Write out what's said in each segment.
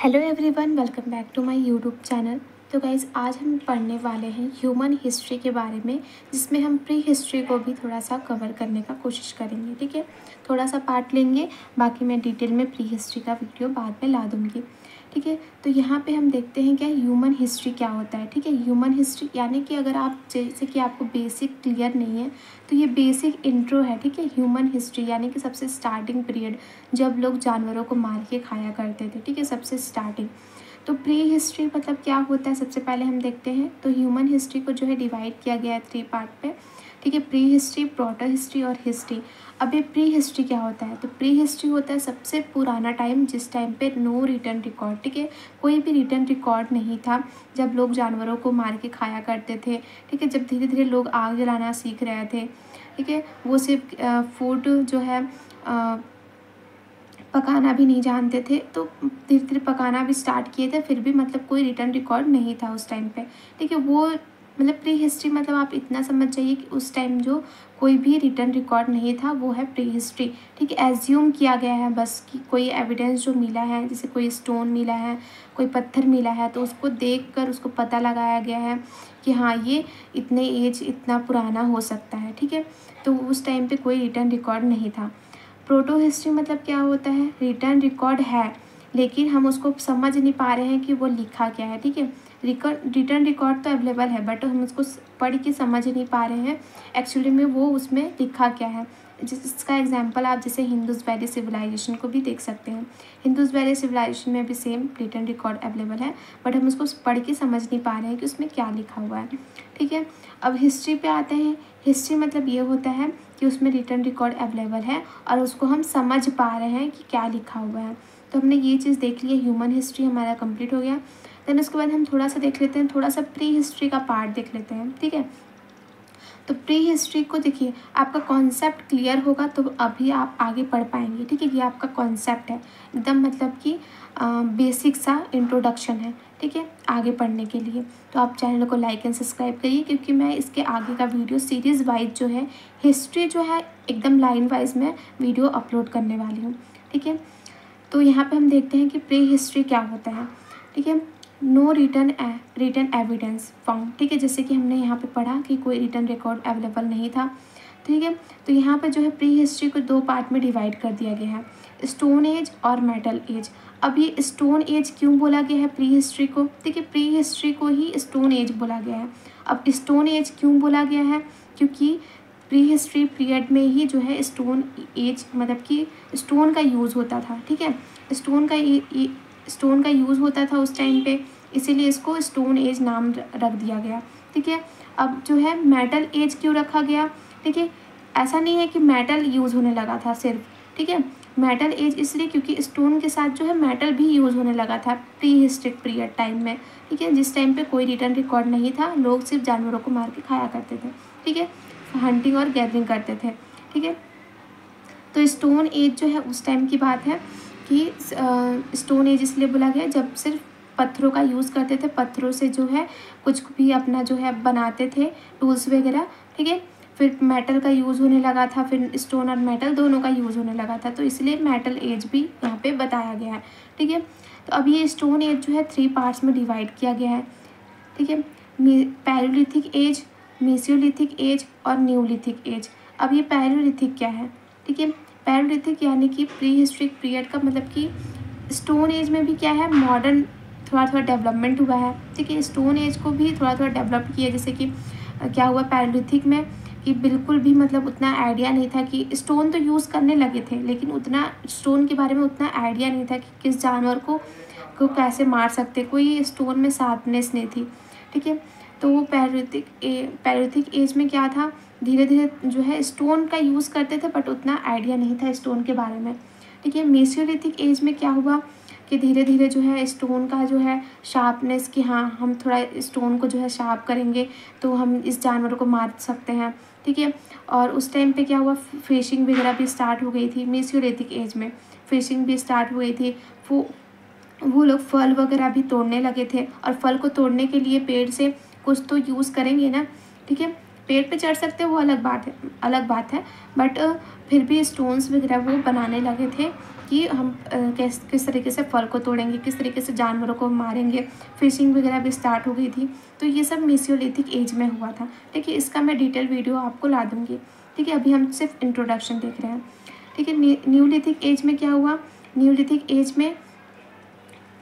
Hello everyone, welcome back to my YouTube channel. तो guys, आज हम पढ़ने वाले हैं ह्यूमन हिस्ट्री के बारे में, जिसमें हम प्री हिस्ट्री को भी थोड़ा सा कवर करने का कोशिश करेंगे। ठीक है, थोड़ा सा पार्ट लेंगे, बाकी मैं डिटेल में प्री हिस्ट्री का वीडियो बाद में ला दूँगी। ठीक है, तो यहाँ पे हम देखते हैं क्या ह्यूमन हिस्ट्री क्या होता है। ठीक है, ह्यूमन हिस्ट्री यानी कि अगर आप जैसे कि आपको बेसिक क्लियर नहीं है तो ये बेसिक इंट्रो है। ठीक है, ह्यूमन हिस्ट्री यानी कि सबसे स्टार्टिंग पीरियड, जब लोग जानवरों को मार के खाया करते थे। ठीक है, सबसे स्टार्टिंग। तो प्री हिस्ट्री मतलब क्या होता है, सबसे पहले हम देखते हैं। तो ह्यूमन हिस्ट्री को जो है डिवाइड किया गया है 3 पार्ट पे। ठीक है, प्री हिस्ट्री, प्रोटो हिस्ट्री और हिस्ट्री। अब ये प्री हिस्ट्री क्या होता है, तो प्री हिस्ट्री होता है सबसे पुराना टाइम, जिस टाइम पे नो रिटर्न रिकॉर्ड। ठीक है, कोई भी रिटर्न रिकॉर्ड नहीं था, जब लोग जानवरों को मार के खाया करते थे। ठीक है, जब धीरे धीरे लोग आग जलाना सीख रहे थे। ठीक है, वो सिर्फ फूड जो है पकाना भी नहीं जानते थे, तो धीरे धीरे पकाना भी स्टार्ट किए थे, फिर भी मतलब कोई रिटर्न रिकॉर्ड नहीं था उस टाइम पे। ठीक है, वो मतलब प्री हिस्ट्री मतलब आप इतना समझ जाइए कि उस टाइम जो कोई भी रिटर्न रिकॉर्ड नहीं था, वो है प्री हिस्ट्री। ठीक है, एज्यूम किया गया है बस कि कोई एविडेंस जो मिला है, जैसे कोई स्टोन मिला है, कोई पत्थर मिला है, तो उसको देख कर उसको पता लगाया गया है कि हाँ, ये इतने एज इतना पुराना हो सकता है। ठीक है, तो उस टाइम पे कोई रिटर्न रिकॉर्ड नहीं था। प्रोटो हिस्ट्री मतलब क्या होता है, रिटर्न रिकॉर्ड है लेकिन हम उसको समझ नहीं पा रहे हैं कि वो लिखा क्या है। ठीक है, रिटर्न रिकॉर्ड तो अवेलेबल है, बट हम उसको पढ़ के समझ नहीं पा रहे हैं एक्चुअली में वो उसमें लिखा क्या है। जिसका एग्जांपल आप जैसे हिंदूज वैली सिविलाइजेशन को भी देख सकते हैं। हिंदूज वैली सिविलाइजेशन में भी सेम रिटर्न रिकॉर्ड अवेलेबल है, बट हम उसको पढ़ के समझ नहीं पा रहे हैं कि उसमें क्या लिखा हुआ है। ठीक है, अब हिस्ट्री पे आते हैं। हिस्ट्री मतलब ये होता है कि उसमें रिटर्न रिकॉर्ड अवेलेबल है और उसको हम समझ पा रहे हैं कि क्या लिखा हुआ है। तो हमने ये चीज़ देख ली है, ह्यूमन हिस्ट्री हमारा कंप्लीट हो गया। देन उसके बाद हम थोड़ा सा देख लेते हैं, थोड़ा सा प्री हिस्ट्री का पार्ट देख लेते हैं। ठीक है, तो प्री हिस्ट्री को देखिए, आपका कॉन्सेप्ट क्लियर होगा तो अभी आप आगे पढ़ पाएंगे। ठीक है, ये आपका कॉन्सेप्ट है एकदम, मतलब कि बेसिक सा इंट्रोडक्शन है। ठीक है, आगे पढ़ने के लिए तो आप चैनल को लाइक एंड सब्सक्राइब करिए, क्योंकि मैं इसके आगे का वीडियो सीरीज़ वाइज जो है, हिस्ट्री जो है एकदम लाइन वाइज में वीडियो अपलोड करने वाली हूँ। ठीक है, तो यहाँ पे हम देखते हैं कि प्री हिस्ट्री क्या होता है। ठीक है, नो रिटर्न एविडेंस फाउंड। ठीक है, जैसे कि हमने यहाँ पे पढ़ा कि कोई रिटर्न रिकॉर्ड अवेलेबल नहीं था। ठीक है, तो यहाँ पर जो है प्री हिस्ट्री को 2 पार्ट में डिवाइड कर दिया गया है, स्टोन एज और मेटल एज। अब ये स्टोन एज क्यों बोला गया है प्री हिस्ट्री को, देखिए प्री हिस्ट्री को ही स्टोन एज बोला गया है। अब स्टोन एज क्यों बोला गया है, क्योंकि प्री हिस्ट्री पीरियड में ही जो है स्टोन एज मतलब कि स्टोन का यूज़ होता था। ठीक है, स्टोन का यूज़ होता था उस टाइम पे, इसीलिए इसको स्टोन एज नाम रख दिया गया। ठीक है, अब जो है मेटल एज क्यों रखा गया, ठीक है, ऐसा नहीं है कि मेटल यूज़ होने लगा था सिर्फ। ठीक है, मेटल एज इसलिए क्योंकि स्टोन के साथ जो है मेटल भी यूज़ होने लगा था प्री हिस्ट्रिक पीरियड टाइम में। ठीक है, जिस टाइम पे कोई रिटर्न रिकॉर्ड नहीं था, लोग सिर्फ जानवरों को मार के खाया करते थे। ठीक है, हंटिंग और गैदरिंग करते थे। ठीक है, तो स्टोन एज जो है उस टाइम की बात है कि स्टोन एज इसलिए बोला गया जब सिर्फ पत्थरों का यूज़ करते थे, पत्थरों से जो है कुछ भी अपना जो है बनाते थे, टूल्स वगैरह। ठीक है, फिर मेटल का यूज़ होने लगा था, फिर स्टोन और मेटल दोनों का यूज़ होने लगा था, तो इसलिए मेटल एज भी यहाँ पे बताया गया है। ठीक है, तो अब ये स्टोन एज जो है 3 पार्ट्स में डिवाइड किया गया है। ठीक है, पैलियोलिथिक एज, मेसियोलिथिक एज और न्यूलिथिक एज। अब ये पैलियोलिथिक क्या है, ठीक है, पैलियोलिथिक यानी कि प्री हिस्ट्रिक पीरियड का मतलब कि स्टोन एज में भी क्या है, मॉडर्न थोड़ा थोड़ा डेवलपमेंट हुआ है। ठीक है, स्टोन एज को भी थोड़ा थोड़ा डेवलप किया, जैसे कि क्या हुआ पैलियोलिथिक में कि बिल्कुल भी मतलब उतना आइडिया नहीं था कि स्टोन तो यूज़ करने लगे थे, लेकिन उतना स्टोन के बारे में उतना आइडिया नहीं था कि किस जानवर को कैसे मार सकते, कोई स्टोन में शार्पनेस नहीं थी। ठीक है, तो वो पैलियोलिथिक एज में क्या था, धीरे धीरे जो है स्टोन का यूज़ करते थे, बट उतना आइडिया नहीं था स्टोन के बारे में। ठीक है, मेसियोलिथिक एज में क्या हुआ कि धीरे धीरे जो है स्टोन का जो है शार्पनेस, कि हाँ हम थोड़ा स्टोन को जो है शार्प करेंगे तो हम इस जानवर को मार सकते हैं। ठीक है, और उस टाइम पे क्या हुआ, फिशिंग वगैरह भी स्टार्ट हो गई थी। मेसियोलिथिक एज में फिशिंग भी स्टार्ट हो गई थी। वो लोग फल वगैरह भी तोड़ने लगे थे, और फल को तोड़ने के लिए पेड़ से कुछ तो यूज़ करेंगे ना। ठीक है, पेड़ पे चढ़ सकते हैं वो अलग बात है, बट फिर भी स्टोन्स वगैरह वो बनाने लगे थे कि हम किस तरीके से फल को तोड़ेंगे, किस तरीके से जानवरों को मारेंगे। फिशिंग वगैरह भी स्टार्ट हो गई थी। तो ये सब मेसोलिथिक एज में हुआ था। ठीक है, इसका मैं डिटेल वीडियो आपको ला दूँगी। ठीक है, अभी हम सिर्फ इंट्रोडक्शन देख रहे हैं। ठीक है, न्यूलिथिक एज में क्या हुआ, न्यूलिथिक एज में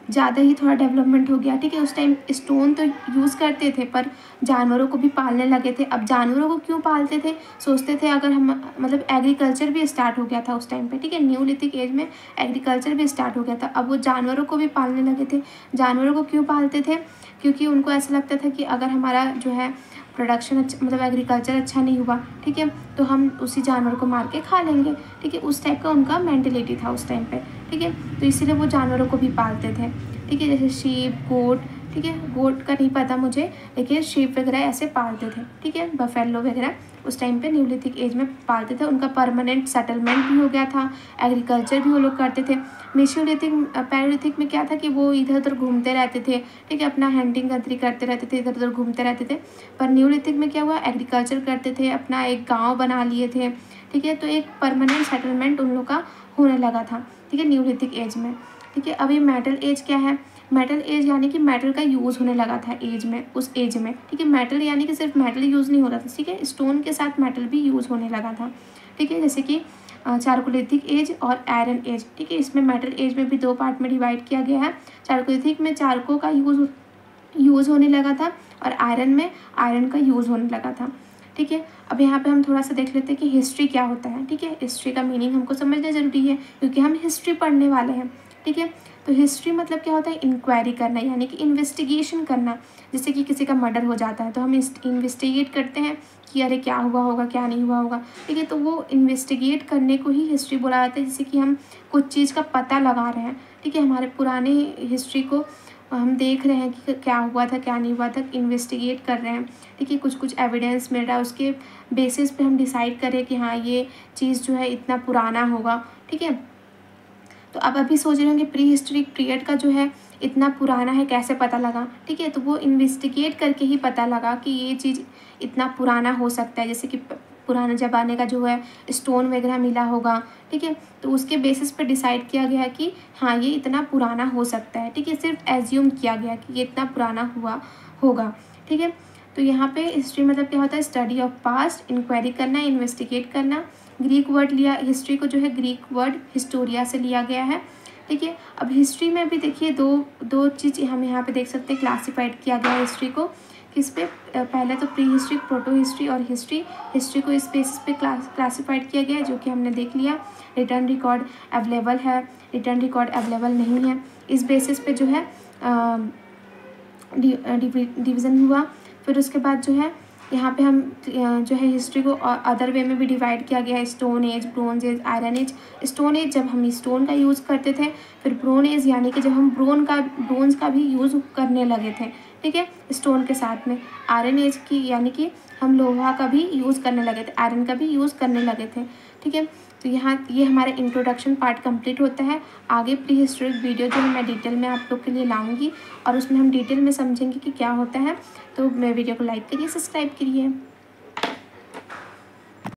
ज़्यादा ही थोड़ा डेवलपमेंट हो गया। ठीक है, उस टाइम स्टोन तो यूज़ करते थे पर जानवरों को भी पालने लगे थे। अब जानवरों को क्यों पालते थे, सोचते थे अगर हम मतलब एग्रीकल्चर भी स्टार्ट हो गया था उस टाइम पे। ठीक है, न्यूलिथिक एज में एग्रीकल्चर भी स्टार्ट हो गया था। अब वो जानवरों को भी पालने लगे थे। जानवरों को क्यों पालते थे, क्योंकि उनको ऐसा लगता था कि अगर हमारा जो है प्रोडक्शन अच्छा मतलब एग्रीकल्चर अच्छा नहीं हुआ, ठीक है, तो हम उसी जानवर को मार के खा लेंगे। ठीक है, उस टाइप का उनका मेंटेलिटी था उस टाइम पे। ठीक है, तो इसीलिए वो जानवरों को भी पालते थे। ठीक है, जैसे शीप, गोट। ठीक है, गोट का नहीं पता मुझे, लेकिन शीप वगैरह ऐसे पालते थे। ठीक है, बफेलो वगैरह उस टाइम पे न्यूलिथिक एज में पालते थे। उनका परमानेंट सेटलमेंट भी हो गया था, एग्रीकल्चर भी वो लोग करते थे। पैलियोलिथिक में क्या था कि वो इधर उधर घूमते रहते थे। ठीक है, अपना हंटिंग गंतरी करते रहते थे, इधर उधर घूमते रहते थे। पर न्यूलिथिक में क्या हुआ, एग्रीकल्चर करते थे, अपना एक गाँव बना लिए थे। ठीक है, तो एक परमानेंट सेटलमेंट उन लोग का होने लगा था। ठीक है, न्यूलिथिक एज में। ठीक है, अभी मेटल एज क्या है, मेटल एज यानी कि मेटल का यूज़ होने लगा था एज में, उस एज में। ठीक है, मेटल यानी कि सिर्फ मेटल यूज़ नहीं हो रहा था। ठीक है, स्टोन के साथ मेटल भी यूज़ होने लगा था। ठीक है, जैसे कि चारकोलिथिक एज और आयरन एज। ठीक है, इसमें मेटल एज में भी दो पार्ट में डिवाइड किया गया है। चारकोलिथिक में चारकोल का यूज़ होने लगा था और आयरन में आयरन का यूज़ होने लगा था। ठीक है, अब यहाँ पे हम थोड़ा सा देख लेते हैं कि हिस्ट्री क्या होता है। ठीक है, हिस्ट्री का मीनिंग हमको समझना ज़रूरी है क्योंकि हम हिस्ट्री पढ़ने वाले हैं। ठीक है, तो हिस्ट्री मतलब क्या होता है, इंक्वायरी करना, यानी कि इन्वेस्टिगेशन करना। जैसे कि किसी का मर्डर हो जाता है तो हम इन्वेस्टिगेट करते हैं कि अरे क्या हुआ होगा, क्या नहीं हुआ होगा। ठीक है, तो वो इन्वेस्टिगेट करने को ही हिस्ट्री बोला जाता है। जैसे कि हम कुछ चीज़ का पता लगा रहे हैं। ठीक है, हमारे पुराने हिस्ट्री को हम देख रहे हैं कि क्या हुआ था, क्या नहीं हुआ था, इन्वेस्टिगेट कर रहे हैं। ठीक है, कुछ एविडेंस मिल रहा है, उसके बेसिस पे हम डिसाइड करें कि हाँ ये चीज़ जो है इतना पुराना होगा। ठीक है, तो अब अभी सोच रहे होंगे प्री हिस्टोरिक पीरियड का जो है इतना पुराना है, कैसे पता लगा। ठीक है, तो वो इन्वेस्टिगेट करके ही पता लगा कि ये चीज़ इतना पुराना हो सकता है। जैसे कि पुराने ज़माने का जो है स्टोन वगैरह मिला होगा। ठीक है, तो उसके बेसिस पे डिसाइड किया गया कि हाँ ये इतना पुराना हो सकता है। ठीक है, सिर्फ एज्यूम किया गया कि ये इतना पुराना हुआ होगा। ठीक है, तो यहाँ पे हिस्ट्री मतलब क्या होता है, स्टडी ऑफ पास्ट, इंक्वायरी करना, इन्वेस्टिगेट करना। ग्रीक वर्ड लिया, हिस्ट्री को जो है ग्रीक वर्ड हिस्टोरिया से लिया गया है। ठीक है, अब हिस्ट्री में भी देखिए दो चीज़ हम यहाँ पे देख सकते हैं, क्लासिफाइड किया गया है हिस्ट्री को। किस पे, पहले तो प्री हिस्ट्री, प्रोटो हिस्ट्री और हिस्ट्री को इस बेसिस पे क्लासिफाइड किया गया है, जो कि हमने देख लिया। रिटर्न रिकॉर्ड अवेलेबल है, रिटर्न रिकॉर्ड अवेलेबल नहीं है, इस बेसिस पे जो है डिवीज़न हुआ। फिर उसके बाद जो है यहाँ पे हम जो है हिस्ट्री को अदर वे में भी डिवाइड किया गया है, stone age, bronze age, iron age. Stone age जब हम स्टोन का यूज़ करते थे, फिर ब्रोन एज यानी कि जब हम ब्रोंज का भी यूज़ करने लगे थे। ठीक है, स्टोन के साथ में। आयरन एज की यानी कि हम लोहा का भी यूज़ करने लगे थे, आयरन का भी यूज़ करने लगे थे। ठीक है, तो यहाँ ये हमारा इंट्रोडक्शन पार्ट कंप्लीट होता है। आगे प्री हिस्टोरिक वीडियो जो है मैं डिटेल में आप लोग के लिए लाऊंगी और उसमें हम डिटेल में समझेंगे कि क्या होता है। तो मेरे वीडियो को लाइक करिए, सब्सक्राइब करिए।